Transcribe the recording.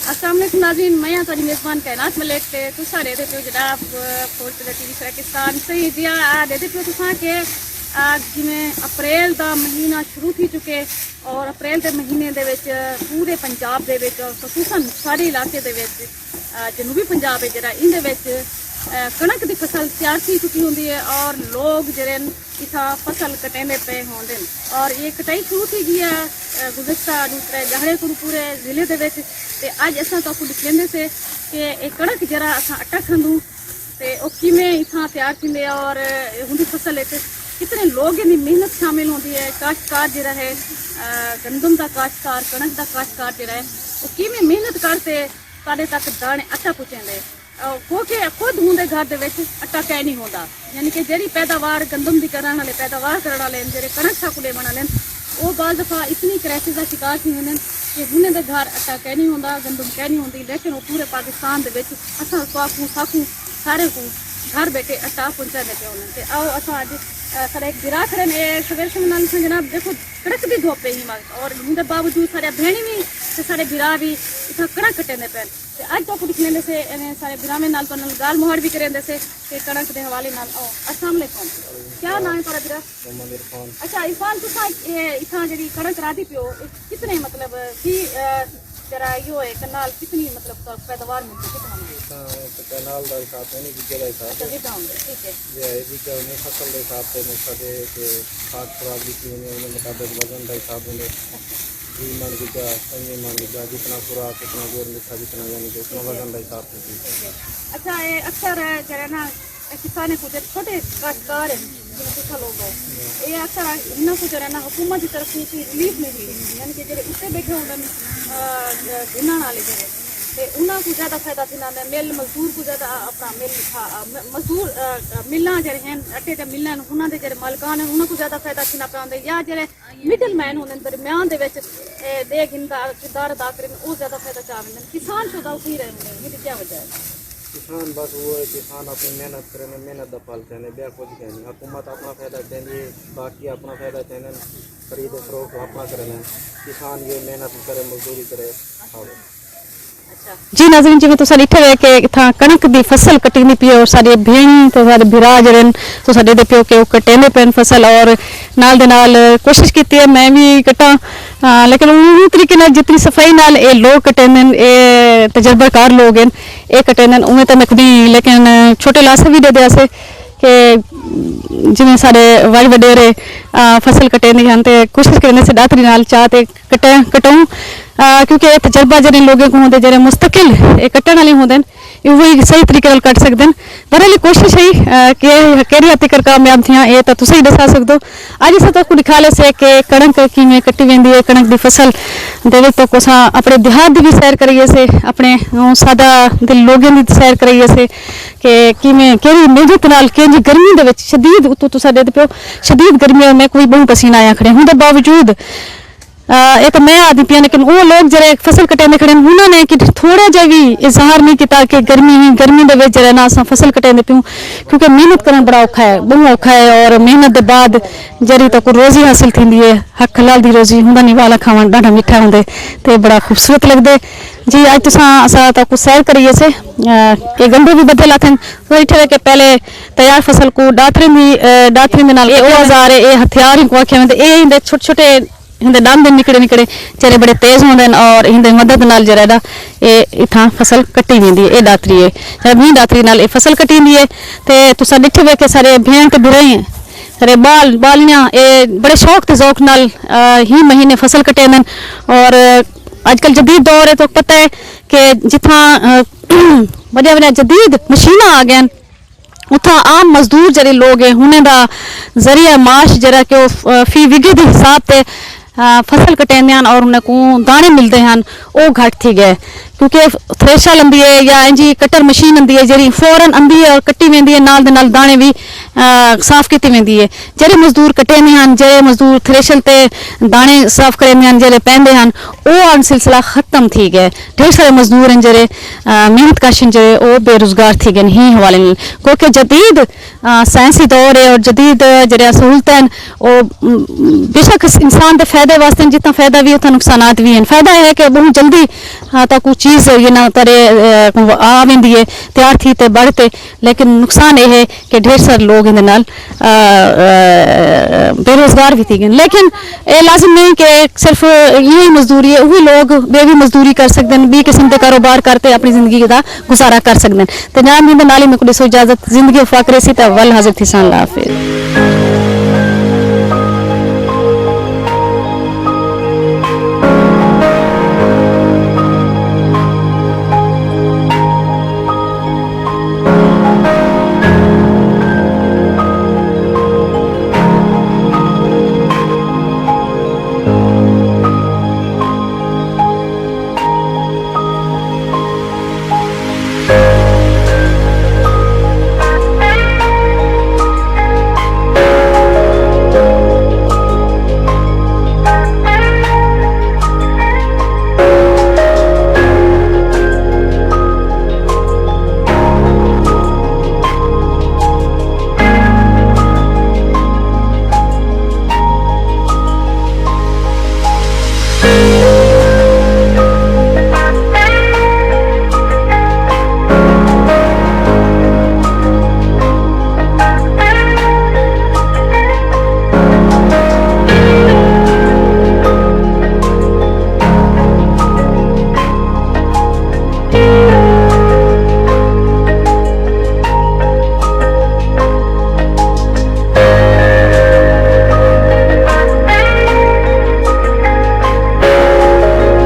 अस्सलाम वालेकुम नाज़रीन, मैं ਤੁਹਾਡੀ मेज़बान कायनात मलिक ते तुसा दे पियो जनाब फोर्ट टीवी पाकिस्तान सही जी दे पियो तुसा के जिवें अप्रैल दा महीना शुरू थी चुके और अप्रैल के महीने दे विच पूरे पंजाब दे विच खसूसन सारे इलाके दे विच जनूबी पंजाब है जरा इंदे विच कणक की फसल तैयार थी चुकी होंदी है और लोग जरे इथा फसल कटेंदे पे होंदे और ये कटाई शुरू थी गई है गुज़श्ता दूसरे गहरे को पूरे जिले दे विच ते अज असां तो दिखेंदे से कि ये कणक जरा असां अट्टा खंदू ते ओ किवें इथा तैयार थींदे और हुंदी फसल इच कितने लोग इन मेहनत शामिल होती है। काश्तकार जरा है गंदम का काश्तकार कणक का काश्तकार जरा है वो किवें मेहनत करते साढ़े तक दाने आटा पुचेंदे क्योंकि खुद होंगे घर के आटा कै नहीं होता यानी कि जी पैदावार गंदम की करने वाले पैदावार करने वाले जो कणक छक ले वाले वो बाज़ दफ़ा इतनी क्राइसिस का शिकार थी होंगे कि उन्हें दे घर आटा कै नहीं होता गंदम कै नहीं होती लेकिन वो पूरे पाकिस्तान के असा स्वाखू साखू सारे को घर बैठे आटा पहुँचाते पे होने आओ अस अज साढ़े एक गिरा खड़े ने सवेर शमनाल जनाब देखो कड़क भी धोप पे ही और उनके बावजूद सारे भेणी भी तो सारे बिरा भी इतना कड़क कटेंदे पे अज तो दिखने से सारे बिरा में नाल तो गाल मोहर भी करेंदे से कि कड़क के हवाले नाल आओ अस्सलाम वालेकुम क्या नाम है तुम्हारा बिरा? अच्छा इरफान तुसा इतना जी कड़क राधी पियो कितने मतलब की जरा यो है कनाल कितनी मतलब पैदावार मिलती कितना कनाल का हिसाब है नहीं बीजे का हिसाब अच्छा जी ठीक है ये बीजे उन्हें फसल के हिसाब से मुझे के खाद खुराक भी की उन्हें मुताबिक वजन का हिसाब उन्हें 20 मन बीजा 5 मन बीजा जितना खुराक कितना जोर लिखा जितना यानी कि उतना वजन का हिसाब से। अच्छा ये अक्सर जरा ना किसान को छोटे काश्तकार हैं जिन्हें लोग हो ये अक्सर इन्हों को जरा ना हुकूमत की तरफ से रिलीफ नहीं दी यानी कि जो उत्ते बैठे होंगे गिनने वाले जरे तो उन्होंने को ज़्यादा फायदा थी मिल मजदूर को ज़्यादा अपना मिल मजदूर मिलना जरे हैं अट्टे के मिलना उन्होंने जो मालकान है उन्होंने को ज़्यादा फायदा थी पाते या जो मिडल मैन होंगे दरम्यान दे गिनता किरदार अदा करें वो ज़्यादा फायदा चाहते किसान शुदा उठी रहे होंगे ये क्या वजह है? किसान बस वो है किसान अपनी मेहनत करें मेहनत का फल चाहे ब्याह कुछ कहने हुकूमत अपना फायदा चाहिए बाकी अपना फायदा चाहिए खरीद फरोख्त अपना करें किसान ये मेहनत करे मजदूरी करे। जी नाज़रीन जिवें तुसां डिठे वे कि इत्थां कणक दी फसल कट्टी पई और सारे भेणी ते सारे बिरा जरे तो साडे दे पियो कि कटेंदे पेन फसल और नाल दे नाल कोशिश की है मैं भी कटा लेकिन उस तरीके नाल जितनी सफाई नाल ये लोग कटेंदे ये तजर्बाकार लोग हैं ये कटेंदे उवें तो मैं कभी लेकिन छोटे लासे भी दे दिया से कि जिवें सारे बड़े वडेरे फसल कटेंदे हैं तो कोशिश करने से दातरी नाल चाह ते कटाऊं क्योंकि ये तजर्बा जो लोगों को होंगे जो मुस्तकिल ये कट्टण वाले होंगे वही सही तरीके कट सकते हैं बहरहाल कोशिश है कि केड़ी हद तक कामयाब थियां ये तो तुसीं दसा सकदो। अज असां तक दिखाले से कि कणक किवें कट्टी वेंदी है कणक की फसल दे विच तो असां अपने देहात की भी सैर करिए से अपने सादा दिल लोगों की सैर करिए से कि किवें केड़ी मेहनत नाल केंजी गर्मी दे विच शदीद उतों तुसां दे पियो शदीद गर्मी में कोई बहु पसीना आया खड़े होंदे बावजूद एक मैं आदमी पिया लेकिन वो लोग जरा फसल कटेंदे खड़े उन्होंने कि थोड़ा जा भी इजहार नहीं किया कि गर्मी दे विच जरा ना असां फसल कटेंदे पियूं क्योंकि मेहनत करना बड़ा औखा है बहु औखा है और मेहनत के बाद जरी तो रोजी हासिल थी है हक हलाल दी रोजी हुंदा नहीं वाला खावन ढाढा मीठा होंगे तो बड़ा खूबसूरत लगदे। जी अज तुसां असां तो कुछ सैर करिए से कि गंढे भी बदल आथन तो इठे के पहले तैयार फसल को दातरी नाल ये औजार ये हथियार को आखे वेंदे ये इंदे छोटे छोटे हिंदे दंद निकड़े निकड़े जरे बड़े तेज होंगे और हिंदे मदद नाल जरा ये इतना फसल कट्टी वेंदी है ये दातरी है जब भी दातरी नाल ये फसल कट्टी है तो तुसां डिठे वे के सारे भेण ते बिराई सारे बालियां ये बड़े शौक ते ज़ौक नाल ही महीने फसल कटेंदे और आजकल जदीद दौर है तो पता है कि जिथा वड्डिया वड्डिया जदीद मशीनां आ गए उतना आम मजदूर जरे लोग हैं उन्हें दा जरिया माश जरा कि फी विगे के हिसाब से फसल कटेंदे हैं और उन्हें को दाने मिलते हैं वो घट थी गए क्योंकि थ्रेशर आंदी है या इंजी कटर मशीन आंदी है जी फौरन आंदी है और कट्टी वेंदी है नाल दे नाल दाने भी साफ की वेंदी है जेरे मजदूर कटेंदे हैं जेरे मजदूर थ्रेशर ते दाने साफ करेंदे हैं जेरे पैंदे हैं वो सिलसिला खत्म थी गए ढेर सारे मजदूर हैं जेरे मेहनत कश जेरे वो बेरोजगार थी गए ही हवाले क्योंकि जदीद साइंसी दौर है और जदीद जेरे सहूलत हैं वो बेशक इंसान के फायदे वास्ते जितना फायदा भी उतना नुकसानात भी हैं फायदा है कि बहुत जल्दी तक चीज़ ये ना तारे आ वेंदी है तैयार थी ते बढ़ते, लेकिन नुकसान ये है कि ढेर सारे लोग इन नाल बेरोजगार भी थी गए। लेकिन ये लाजिम नहीं कि सिर्फ यही मजदूरी है, वही लोग वे भी मजदूरी कर सकते हैं, बी किस्म के कारोबार करते अपनी जिंदगी का गुजारा कर सकते हैं। तो जनाब नाली में को इजाजत जिंदगी फाकरे सी तो वल हाजिर थी सान। अल्लाह हाफिज़।